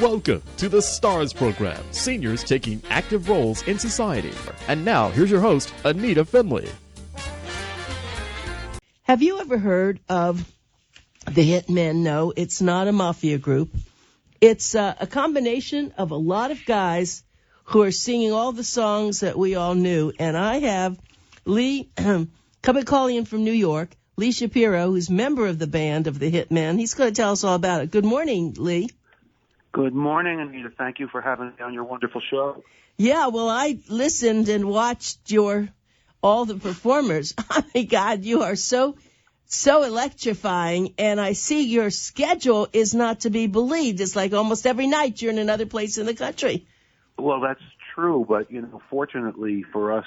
Welcome to the STARS program, seniors taking active roles in society. And now, here's your host, ANITA FINLEY. Have you ever heard of the Hitmen? No, it's not a mafia group. It's a combination of a lot of guys who are singing all the songs that we all knew. And I have Lee, coming calling in from New York, Lee Shapiro, who's member of the band of the Hitmen. He's going to tell us all about it. Good morning, Lee. Good morning, Anita. Thank you for having me on your wonderful show. Yeah, well, I listened and watched all the performers. Oh, my God, you are so electrifying, and I see your schedule is not to be believed. It's like almost every night you're in another place in the country. Well, that's true, but, fortunately for us,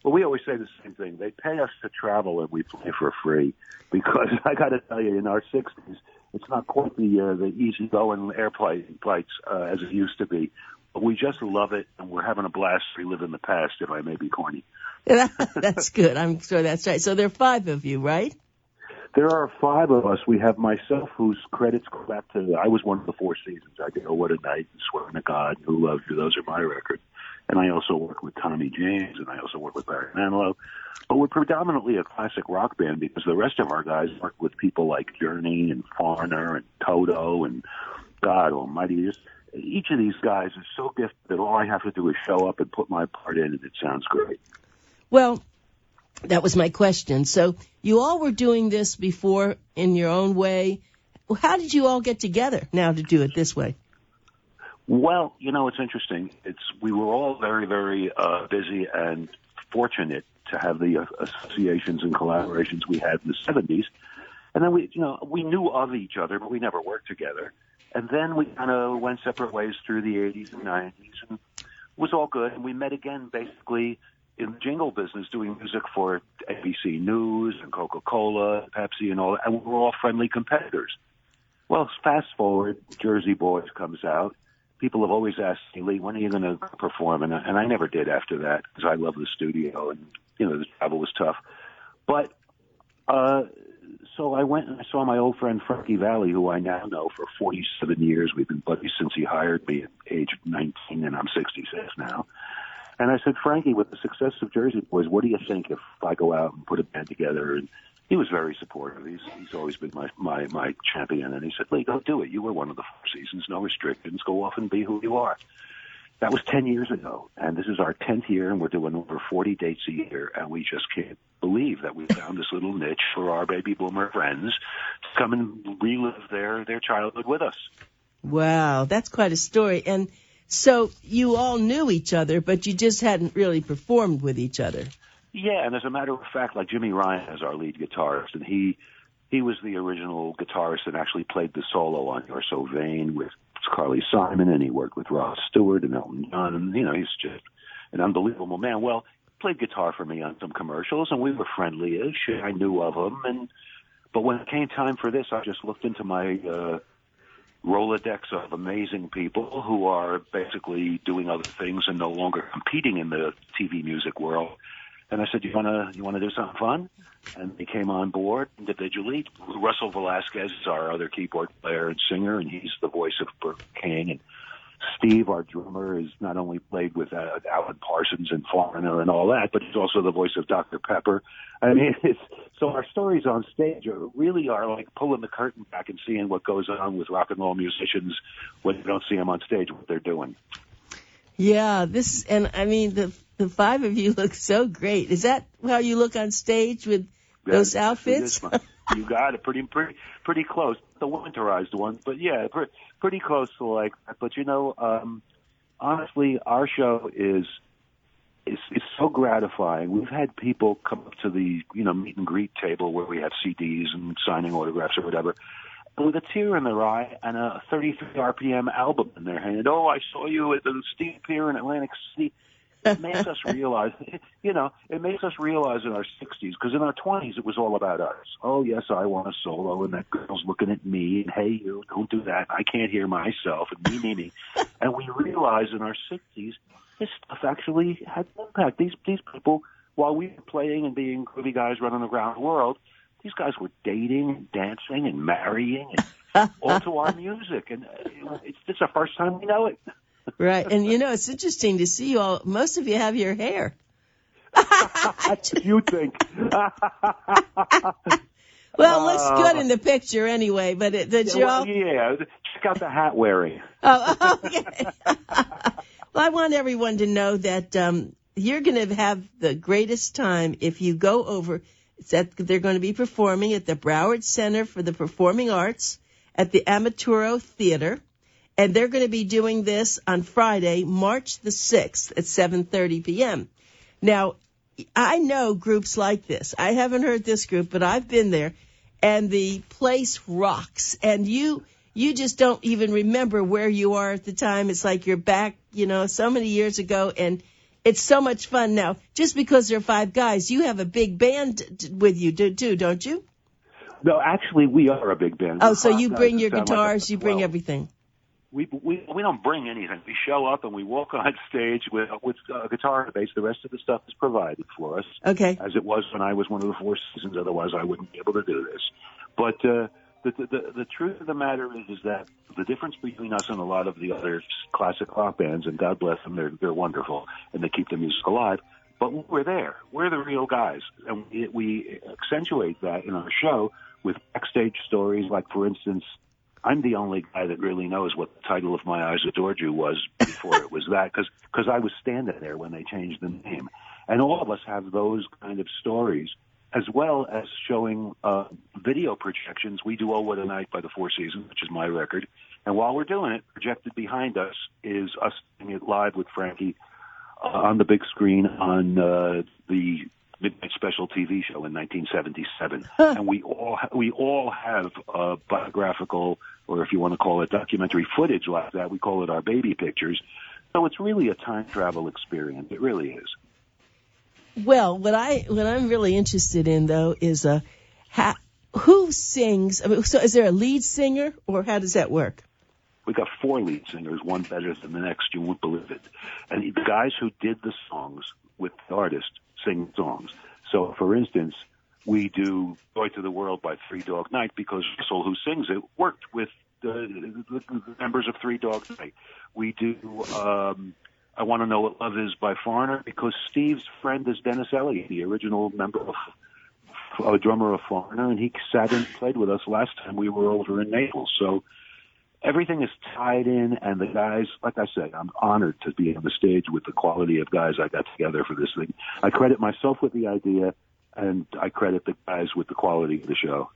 we always say the same thing. They pay us to travel, and we play for free, because I got to tell you, in our 60s, it's not quite the easy-going airplane flights as it used to be. But we just love it, and we're having a blast reliving the past, if I may be corny. That's good. I'm sure that's right. So there are 5 of you, right? There are 5 of us. We have myself, whose credits go back to, I was one of the 4 seasons. I did Oh, What a Night, and Swearing to God, Who Loves You. Those are my records. And I also work with Tommy James, and I also work with Barry Manilow. But we're predominantly a classic rock band because the rest of our guys work with people like Journey and Foreigner and Toto and God Almighty. Each of these guys is so gifted that all I have to do is show up and put my part in, and it sounds great. Well, that was my question. So you all were doing this before in your own way. How did you all get together now to do it this way? Well, it's interesting. We were all very, very busy and fortunate to have the associations and collaborations we had in the 70s. And then we knew of each other, but we never worked together. And then we kind of went separate ways through the 80s and 90s, and it was all good. And we met again basically in the jingle business doing music for ABC News and Coca-Cola, Pepsi, and all that. And we were all friendly competitors. Well, fast forward, Jersey Boys comes out. People have always asked me, Lee, when are you going to perform? And I never did after that because I love the studio and, the travel was tough. But so I went and I saw my old friend Frankie Valli, who I now know for 47 years. We've been buddies since he hired me at age 19, and I'm 66 now. And I said, Frankie, with the success of Jersey Boys, what do you think if I go out and put a band together? And he was very supportive. He's always been my champion. And he said, Lee, go do it. You were one of the 4 seasons, no restrictions. Go off and be who you are. That was 10 years ago. And this is our 10th year, and we're doing over 40 dates a year. And we just can't believe that we found this little niche for our baby boomer friends to come and relive their childhood with us. Wow, that's quite a story. And so you all knew each other, but you just hadn't really performed with each other. Yeah, and as a matter of fact, like Jimmy Ryan is our lead guitarist, and he was the original guitarist that actually played the solo on You're So Vain with Carly Simon, and he worked with Rod Stewart and Elton John, and, he's just an unbelievable man. Well, he played guitar for me on some commercials, and we were friendly-ish. I knew of him, but when it came time for this, I just looked into my Rolodex of amazing people who are basically doing other things and no longer competing in the TV music world. And I said, you want to do something fun? And they came on board individually. Russell Velasquez is our other keyboard player and singer, and he's the voice of Burger King. And Steve, our drummer, is not only played with Alan Parsons and Foreigner and all that, but he's also the voice of Dr. Pepper. I mean, so our stories on stage really are like pulling the curtain back and seeing what goes on with rock and roll musicians when you don't see them on stage, what they're doing. Yeah, the 5 of you look so great. Is that how you look on stage with those outfits? You got it. Pretty close. The winterized ones, but yeah, pretty close to like that. But honestly, our show is so gratifying. We've had people come up to the meet and greet table where we have CDs and signing autographs or whatever, with a tear in their eye and a 33 RPM album in their hand. Oh, I saw you at the Steve Pier in Atlantic City. It makes us realize, it makes us realize in our 60s, because in our 20s it was all about us. Oh, yes, I want a solo, and that girl's looking at me, and hey, you, don't do that. I can't hear myself, and me. And we realize in our 60s this stuff actually had an impact. These people, while we were playing and being groovy guys running around the world, these guys were dating and dancing and marrying and all to our music. And it's the first time we know it. Right. And, it's interesting to see you all. Most of you have your hair. You think. Well, it looks good in the picture anyway, but yeah, check out the hat wearing. Oh, okay. Well, I want everyone to know that you're going to have the greatest time if you go over. They're going to be performing at the Broward Center for the Performing Arts at the Amaturo Theater, and they're going to be doing this on Friday, March the 6th at 7:30 p.m. Now, I know groups like this. I haven't heard this group, but I've been there, and the place rocks. And you just don't even remember where you are at the time. It's like you're back, so many years ago, and it's so much fun now. Just because there are 5 guys, you have a big band with you, too, don't you? No, actually, we are a big band. Oh, so you bring your guitars, you bring everything. We don't bring anything. We show up and we walk on stage with a guitar and a bass. The rest of the stuff is provided for us. Okay. As it was when I was one of the Four Seasons. Otherwise, I wouldn't be able to do this. But the truth of the matter is that the difference between us and a lot of the other classic rock bands, and God bless them, they're wonderful and they keep the music alive. But we're there. We're the real guys, and we accentuate that in our show with backstage stories. Like, for instance, I'm the only guy that really knows what the title of My Eyes Adored You was before it was that, because I was standing there when they changed the name. And all of us have those kind of stories, as well as showing video projections. We do Oh What a Night by the Four Seasons, which is my record. And while we're doing it, projected behind us is us doing it live with Frankie on the big screen on the Midnight Special TV show in 1977. And we all have biographical, or if you want to call it documentary footage like that. We call it our baby pictures. So it's really a time travel experience. It really is. Well, what I'm really interested in, though, is who sings. I mean, so is there a lead singer, or how does that work? We got 4 lead singers, one better than the next. You won't believe it. And the guys who did the songs with the artist sing songs. So, for instance, we do Joy to the World by Three Dog Night because Russell, who sings it, worked with the members of Three Dog Night. We do I Want to Know What Love Is by Foreigner because Steve's friend is Dennis Elliott, the original drummer of Foreigner, and he sat and played with us last time we were over in Naples. So everything is tied in, and the guys, like I said, I'm honored to be on the stage with the quality of guys I got together for this thing. I credit myself with the idea, and I credit the guys with the quality of the show.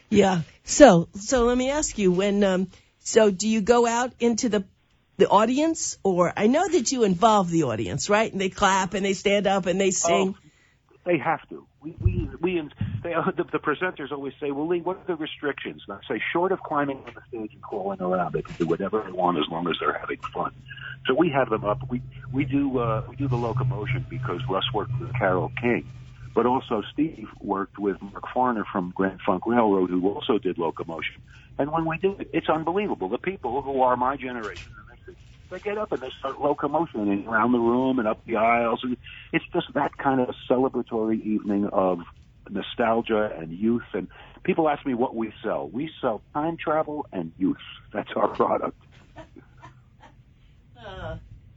Yeah. So let me ask you, so do you go out into the audience, or I know that you involve the audience, right? And they clap and they stand up and they sing. Oh, they have to. The presenters always say, "Well, Lee, what are the restrictions?" And I say, short of climbing on the stage and crawling around, they can do whatever they want as long as they're having fun. So we have them up. We do the locomotion because Russ worked with Carole King, but also Steve worked with Mark Farner from Grand Funk Railroad, who also did locomotion. And when we do it, it's unbelievable. The people who are my generation, they get up and they start locomotioning around the room and up the aisles. And it's just that kind of celebratory evening of nostalgia and youth. And people ask me what we sell. We sell time travel and youth. That's our product.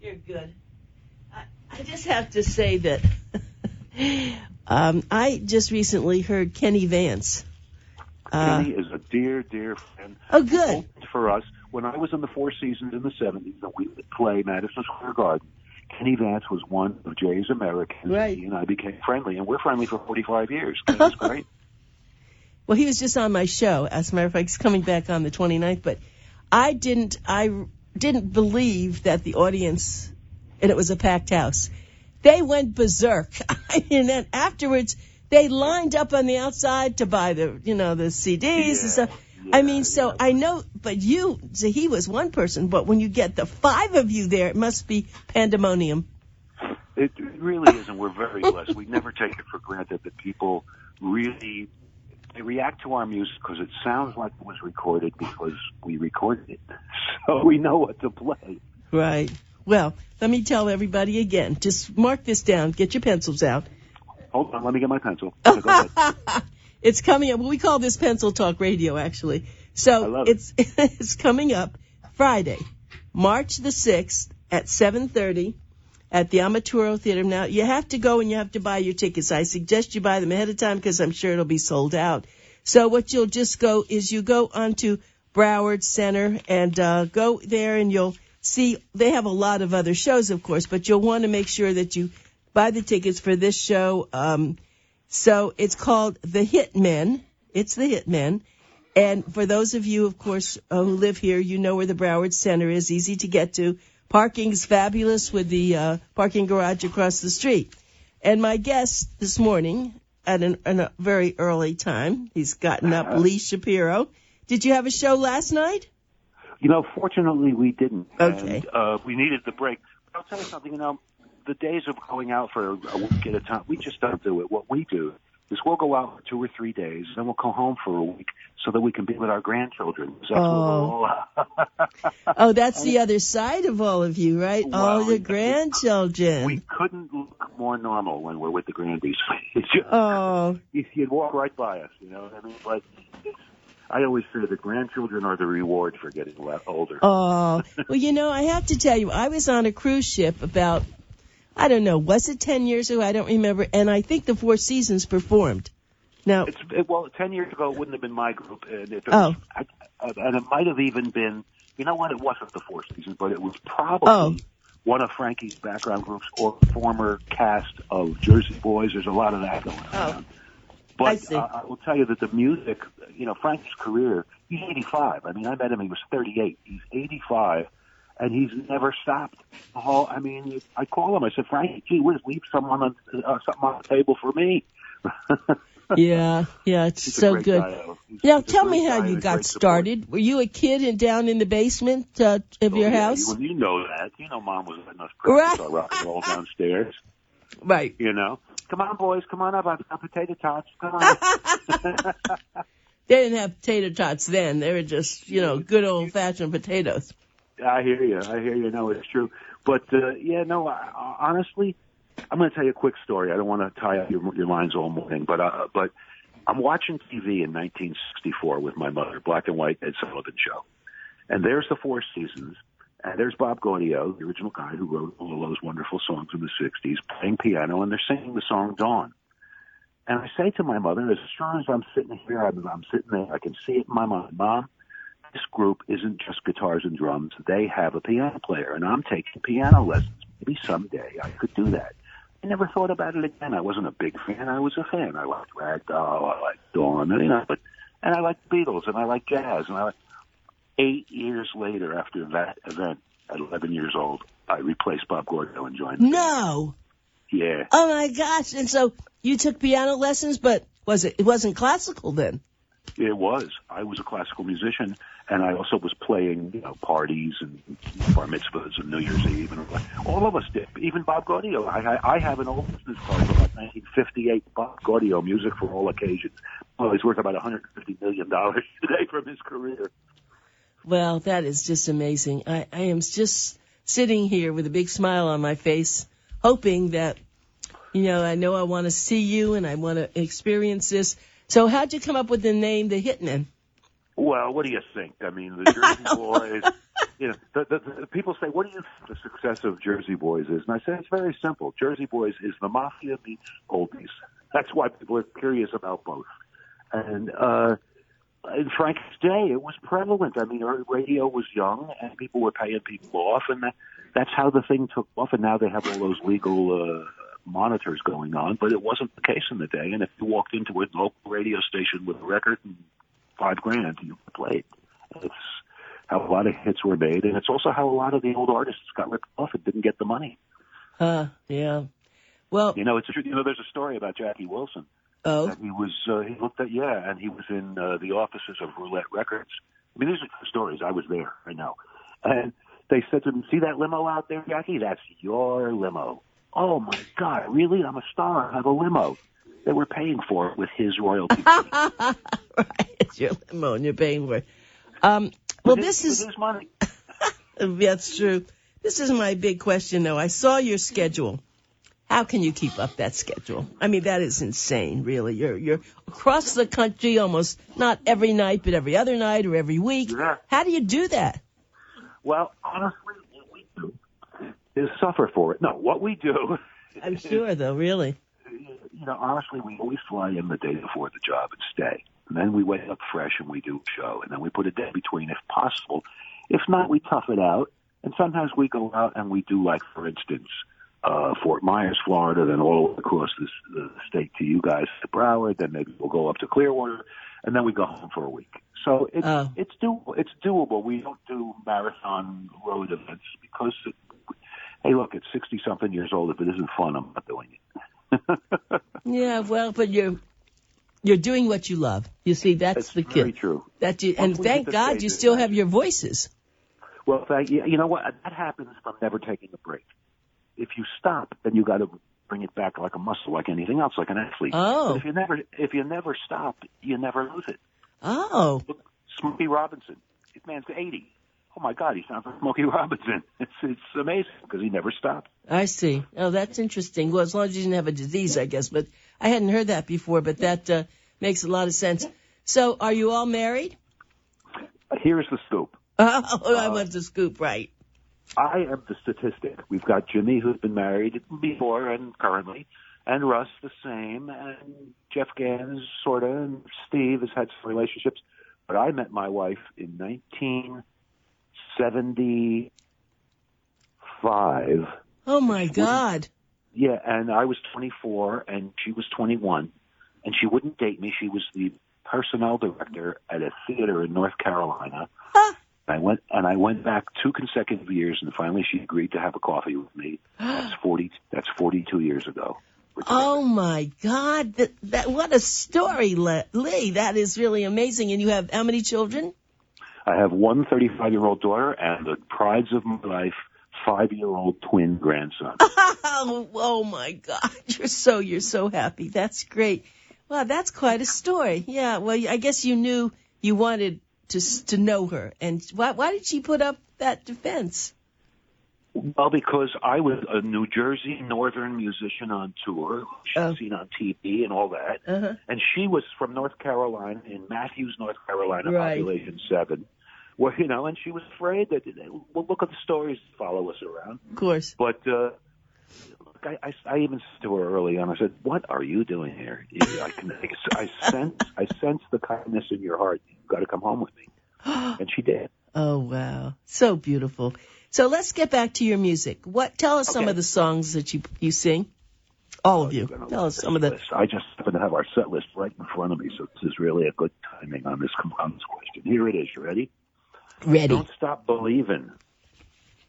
You're good. I just have to say that I just recently heard Kenny Vance. Kenny is a dear, dear friend. Oh, good. For us, when I was in the Four Seasons in the 70s and we would play Madison Square Garden, Kenny Vance was one of Jay's Americans. Right. He and I became friendly, and we're friendly for 45 years. Kenny's great. Well, he was just on my show. As a matter of fact, he's coming back on the 29th. But I didn't believe that the audience, and it was a packed house, they went berserk. And then afterwards, they lined up on the outside to buy the CDs and stuff. Yeah, I mean, so I know, but he was one person, but when you get the 5 of you there, it must be pandemonium. It really is, and we're very blessed. We never take it for granted that people really, they react to our music because it sounds like it was recorded because we recorded it. So we know what to play. Right. Well, let me tell everybody again. Just mark this down. Get your pencils out. Hold on, let me get my pencil. Okay, go ahead. It's coming up. We call this Pencil Talk Radio, actually. So it's coming up Friday, March the 6th at 7:30 at the Amaturo Theater. Now, you have to go and you have to buy your tickets. I suggest you buy them ahead of time because I'm sure it'll be sold out. So what you'll just go is you go onto Broward Center and go there and you'll see they have a lot of other shows, of course, but you'll want to make sure that you buy the tickets for this show. So it's called The Hitmen. It's The Hitmen. And for those of you, of course, who live here, you know where the Broward Center is, easy to get to. Parking's fabulous with the parking garage across the street. And my guest this morning, at a very early time, he's gotten up, Lee Shapiro. Did you have a show last night? Fortunately, we didn't. Okay. And, we needed the break. But I'll tell you something, the days of going out for a week at a time, we just don't do it. What we do is we'll go out for 2 or 3 days, then we'll come home for a week so that we can be with our grandchildren. That's what we're all Oh, that's the other side of all of you, right? Well, all your grandchildren. We couldn't look more normal when we're with the grandies. You'd walk right by us, you know what I mean? But I always say the grandchildren are the reward for getting older. Oh, well, I have to tell you, I was on a cruise ship about, I don't know, was it 10 years ago? I don't remember. And I think the Four Seasons performed. Now, 10 years ago, it wouldn't have been my group. And it might have even been, you know what, it wasn't the Four Seasons, but it was probably one of Frankie's background groups or former cast of Jersey Boys. There's a lot of that going on. But I will tell you that the music, Frankie's career, he's 85. I mean, I met him, he was 38. He's 85. And he's never stopped. I call him. I said, Frankie, gee whiz, leave something on the table for me. Yeah, it's so good. Now, tell me how you got started. Were you a kid down in the basement of your house? Well, you know that. Mom was letting us practice our rock and roll downstairs. Right. Come on, boys, come on up. I've got potato tots. Come on. They didn't have potato tots then. They were just, good old-fashioned potatoes. I hear you. No, it's true. But, honestly, I'm going to tell you a quick story. I don't want to tie up your lines all morning, but I'm watching TV in 1964 with my mother, black and white Ed Sullivan show. And there's the Four Seasons, and there's Bob Gaudio, the original guy who wrote all of those wonderful songs in the 60s, playing piano, and they're singing the song Dawn. And I say to my mother, as strong as I'm sitting here, I'm sitting there, I can see it in my mind, Mom, this group isn't just guitars and drums. They have a piano player, and I'm taking piano lessons. Maybe someday I could do that. I never thought about it again. I wasn't a big fan. I was a fan. I liked Ragdoll, I liked Dawn, and I liked the Beatles, and I liked jazz. And 8 years later, after that event, at 11 years old, I replaced Bob Gaudio and joined. No. Yeah. Oh my gosh! And so you took piano lessons, but it wasn't classical then? It was. I was a classical musician, and I also was playing, parties and bar mitzvahs and New Year's Eve, and all of us did. Even Bob Gaudio. I have an old business card from 1958 Bob Gaudio, music for all occasions. Well, he's worth about $150 million today from his career. Well, that is just amazing. I am just sitting here with a big smile on my face, hoping that, I know I want to see you and I want to experience this. So how'd you come up with the name The Hitmen? Well, what do you think? I mean, the Jersey Boys, the people say, what do you think the success of Jersey Boys is? And I say, it's very simple. Jersey Boys is the mafia meets oldies. That's why people are curious about both. And in Frank's day, it was prevalent. I mean, radio was young, and people were paying people off, and that's how the thing took off. And now they have all those legal monitors going on, but it wasn't the case in the day. And if you walked into a local radio station with a record and $5,000, you played. It's how a lot of hits were made, and it's also how a lot of the old artists got ripped off and didn't get the money. Yeah. Well, there's a story about Jackie Wilson. Oh. That he was in the offices of Roulette Records. I mean, these are true stories. I was there, I know. And they said to him, see that limo out there, Jackie? That's your limo. Oh, my God, really? I'm a star. I have a limo. They were paying for it with his royalties. Right, it's your limo and you're paying for it. This is his money. That's true. This is my big question, though. I saw your schedule. How can you keep up that schedule? I mean, that is insane, really. You're across the country almost not every night, but every other night or every week. Yeah. How do you do that? Well, honestly, what we do is suffer for it. No, what we do. I'm sure, though, really. Honestly, we always fly in the day before the job and stay. And then we wake up fresh and we do a show. And then we put a day between if possible. If not, we tough it out. And sometimes we go out and we do, like, for instance, Fort Myers, Florida, then all across the state to you guys to Broward. Then maybe we'll go up to Clearwater. And then we go home for a week. So it's doable. It's doable. We don't do marathon road events because, hey, look, it's 60-something years old. If it isn't fun, I'm not doing it. Yeah, well, but you're doing what you love. You see, that's the key. Very true. And thank God you still have your voices. Well, thank you. You know what? That happens from never taking a break. If you stop, then you got to bring it back like a muscle, like anything else, like an athlete. Oh. But if you never stop, you never lose it. Oh. Look, Smokey Robinson. This man's 80. Oh my God, he sounds like Smokey Robinson. It's amazing because he never stopped. I see. Oh, that's interesting. Well, as long as you didn't have a disease, I guess. But I hadn't heard that before, but that makes a lot of sense. So are you all married? Here's the scoop. Oh, I want the scoop, right. I am the statistic. We've got Jimmy, who's been married before and currently, and Russ the same, and Jeff Gans, sort of, and Steve has had some relationships. But I met my wife in 1975. Oh, my God. Yeah, and I was 24, and she was 21, and she wouldn't date me. She was the personnel director at a theater in North Carolina. Huh. I went back 2 consecutive years, and finally she agreed to have a coffee with me. That's 42 years ago. Oh my God! That what a story, Lee. That is really amazing. And you have how many children? I have one 35-year-old daughter and the prides of my life, 5-year-old twin grandson. Oh my God! You're so happy. That's great. Wow, that's quite a story. Yeah. Well, I guess you knew you wanted to know her. And why did she put up that defense? Well, because I was a New Jersey Northern musician on tour, she'd seen on TV and all that. Uh-huh. And she was from North Carolina, in Matthews, North Carolina, right. population 7. Well, and she was afraid that, well, look at the stories that follow us around. Of course. But I even said to her early on, I said, what are you doing here? I sense the kindness in your heart. You've got to come home with me. And she did. Oh, wow. So beautiful. So let's get back to your music. Tell us some of the songs that you sing. All of you. Tell us some of the... I just happen to have our set list right in front of me, so this is really a good timing on this question. Here it is. You ready? Ready. Don't Stop Believin'.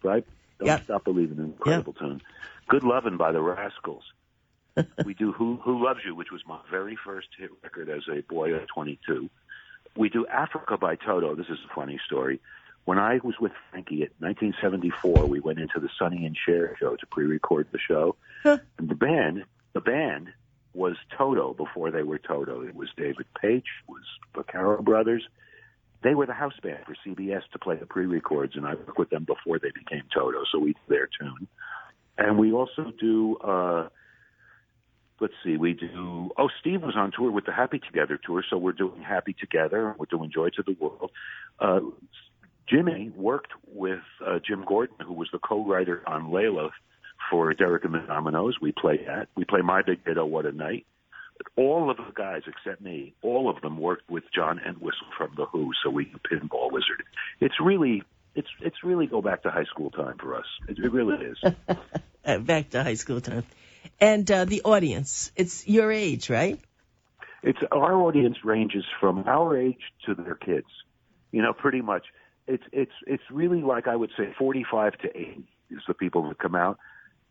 Right? Don't Stop Believin'. Incredible tune. Good Lovin' by the Rascals. We do Who Loves You, which was my very first hit record as a boy at 22. We do Africa by Toto. This is a funny story. When I was with Frankie in 1974, we went into the Sonny and Cher show to pre-record the show. Huh. And the band was Toto before they were Toto. It was David Paich, it was Vaccaro Brothers. They were the house band for CBS to play the pre-records, and I worked with them before they became Toto, so we do their tune. And we also do... Steve was on tour with the Happy Together tour, so we're doing Happy Together. We're doing Joy to the World. Jimmy worked with Jim Gordon, who was the co-writer on Layla for Derek and the Dominoes. We play that. We play My Big Hit, Oh What a Night. All of the guys except me, all of them worked with John Entwistle from The Who, so we can Pinball Wizard. It's really go back to high school time for us. It really is. Back to high school time. And the audience, it's your age, right? Our audience ranges from our age to their kids. Pretty much. It's really like I would say 45 to 80 is the people that come out,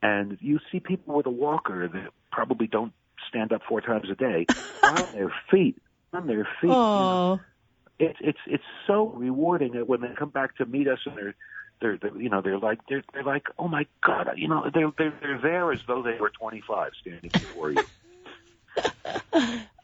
and you see people with a walker that probably don't stand up 4 times a day on their feet. Oh. It's so rewarding that when they come back to meet us and they're like, oh my God, they're there as though they were 25 standing before you.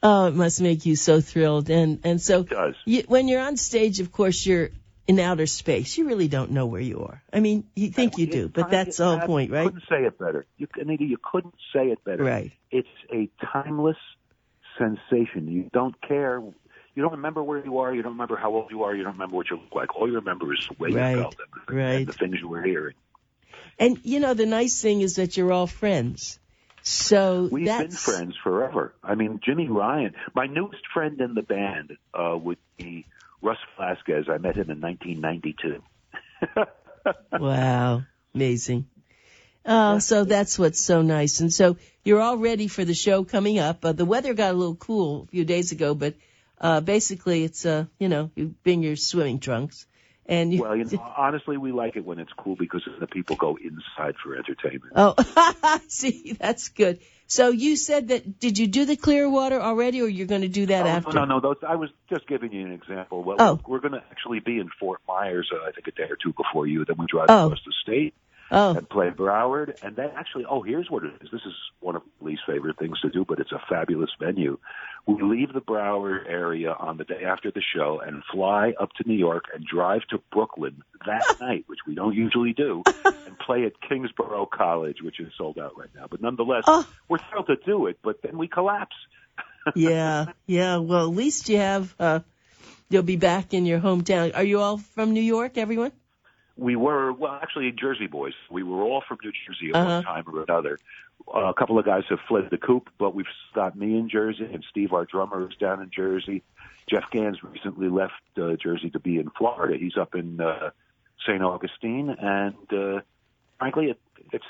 Oh, it must make you so thrilled. And so it does. when you're on stage, of course, you're in outer space. You really don't know where you are. I mean, you think you do, but that's the whole point, right? You couldn't say it better. Anita, you couldn't say it better. Right. It's a timeless sensation. You don't care. You don't remember where you are. You don't remember how old you are. You don't remember what you look like. All you remember is the way you felt and the things you were hearing. And, the nice thing is that you're all friends. So we've been friends forever. I mean, Jimmy Ryan, my newest friend in the band would be Russ Velasquez. I met him in 1992. Wow. Amazing. So that's what's so nice. And so you're all ready for the show coming up. The weather got a little cool a few days ago, but basically it's, you bring your swimming trunks. And well, honestly, we like it when it's cool because the people go inside for entertainment. Oh, see, that's good. So you said that, did you do the Clearwater already, or you're going to do that after? No. I was just giving you an example. Well, we're going to actually be in Fort Myers, I think, a day or two before you. Then we drive across the state and play Broward. And then actually, here's what it is. This is one of Lee's favorite things to do, but it's a fabulous venue. We leave the Broward area on the day after the show and fly up to New York and drive to Brooklyn that night, which we don't usually do, and play at Kingsborough College, which is sold out right now. But nonetheless, we're thrilled to do it, but then we collapse. Yeah. Well, at least you have, you'll be back in your hometown. Are you all from New York, everyone? We were, actually Jersey boys. We were all from New Jersey at one time or another. A couple of guys have fled the coop, but we've got me in Jersey, and Steve, our drummer, is down in Jersey. Jeff Gans recently left Jersey to be in Florida. He's up in St. Augustine, and frankly, it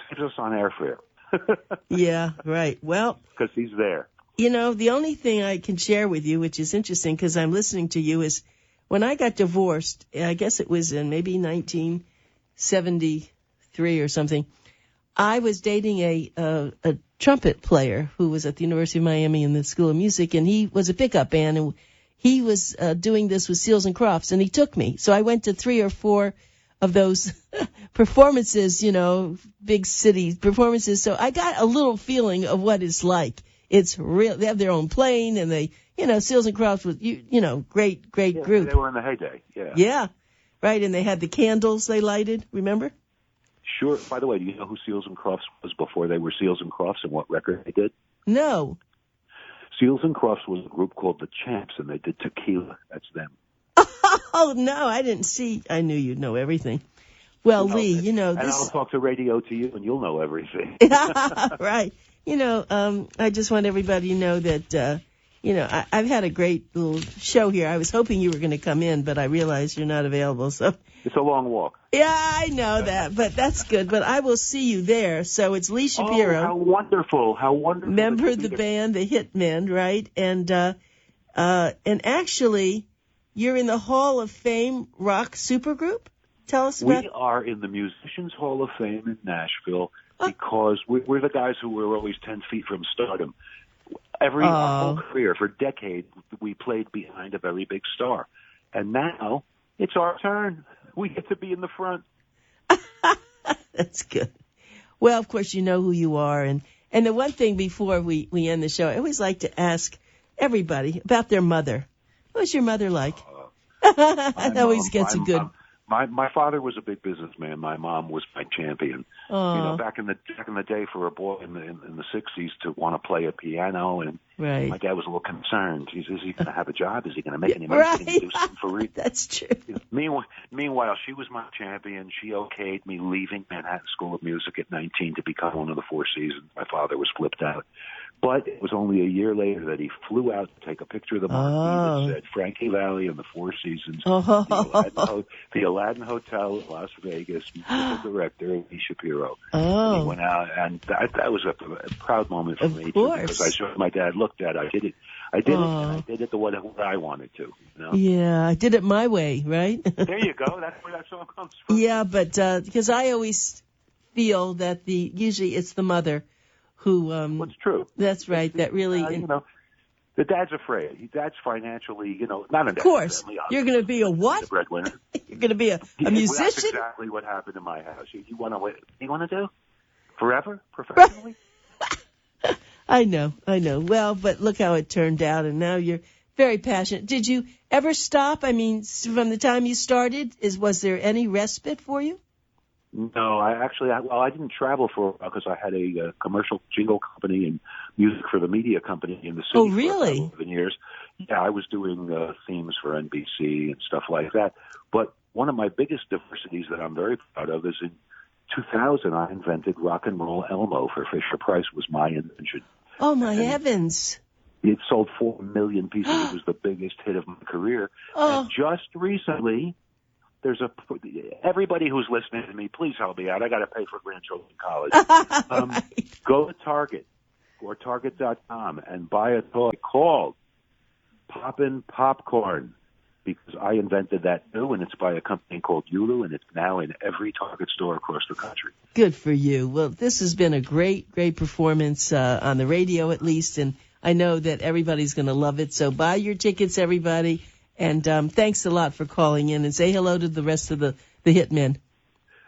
saves us on airfare. Yeah, right. Well, because he's there. The only thing I can share with you, which is interesting because I'm listening to you, is when I got divorced, I guess it was in maybe 1973 or something, I was dating a trumpet player who was at the University of Miami in the School of Music, and he was a pickup band, and he was doing this with Seals and Crofts, and he took me. So I went to 3 or 4 of those performances, big city performances. So I got a little feeling of what it's like. It's real. They have their own plane, and they, Seals and Crofts was, great group. They were in the heyday. Yeah. Yeah. Right. And they had the candles they lighted. Remember? Sure. By the way, do you know who Seals and Crofts was before they were Seals and Crofts and what record they did? No. Seals and Crofts was a group called the Champs, and they did Tequila. That's them. Oh, no, I didn't see. I knew you'd know everything. Well, Lee, this... And I'll talk to radio to you, and you'll know everything. Right. I just want everybody to know that, I've had a great little show here. I was hoping you were going to come in, but I realized you're not available, so... It's a long walk. Yeah, I know that, but that's good. But I will see you there. So it's Lee Shapiro. Oh, how wonderful. Member of the band, the Hitmen, right? And actually, you're in the Hall of Fame rock supergroup? Tell us about... We are in the Musicians Hall of Fame in Nashville because we're the guys who were always 10 feet from stardom. Our whole career, for decades, we played behind a very big star. And now, it's our turn. We get to be in the front. That's good. Well, of course, you know who you are. And the one thing before we end the show, I always like to ask everybody about their mother. What was your mother like? That always gets a good... My father was a big businessman. My mom was my champion. Back in the day, for a boy in the 60s to want to play a piano, and my dad was a little concerned. Is he going to have a job? Is he going to make any money? Is he going to do something for real? That's true. Meanwhile, she was my champion. She okayed me leaving Manhattan School of Music at 19 to become one of the Four Seasons. My father was flipped out. But it was only a year later that he flew out to take a picture of the marquee that said Frankie Valli and the Four Seasons, the Aladdin Hotel, Las Vegas, musical director Lee Shapiro. And he went out, and that was a proud moment for me too, because I saw my dad looked at it. I did it, and I did it the way I wanted to. Yeah, I did it my way, right? There you go. That's where that song comes from. Yeah, but because I always feel that usually it's the mother who... What's true. That's right. That really... the dad's afraid. Dad's financially, not a... Of course. You're going to be a what? The breadwinner. You're going to be a musician? That's exactly what happened in my house. You want to do? Forever? Professionally? I know. Well, but look how it turned out, and now you're Very passionate. Did you ever stop? I mean, from the time you started, was there any respite for you? No, I didn't travel for a while because I had a commercial jingle company and music for the media company in the city. Oh, really? For 11 years. Yeah, I was doing themes for NBC and stuff like that. But one of my biggest diversities that I'm very proud of is in 2000, I invented Rock and Roll Elmo for Fisher Price. Was my invention. Oh, my heavens. It sold 4 million pieces. It was the biggest hit of my career. Oh. And just recently, everybody who's listening to me, please help me out. I got to pay for grandchildren college. Right. Go to Target or Target.com and buy a toy called Poppin' Popcorn, because I invented that too, and it's by a company called Yulu, and it's now in every Target store across the country. Good for you. Well, this has been a great performance on the radio, at least, and I know that everybody's going to love it. So buy your tickets, everybody, and thanks a lot for calling in, and say hello to the rest of the Hitmen.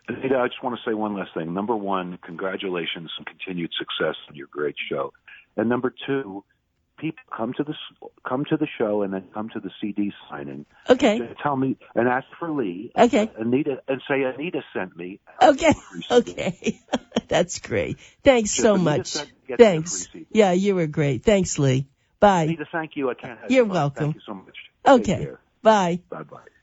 Anita, I just want to say one last thing. Number one, congratulations and continued success on your great show. And number two, people come to the show and then come to the CD signing. Okay. Tell me and ask for Lee. Okay. Anita, and say Anita sent me. Okay. Okay. That's great. Thanks so much. Thanks. Yeah, you were great. Thanks, Lee. Bye. Anita, thank you. I can't have You're fun. welcome. Thank you so much. Okay. Bye. Bye-bye.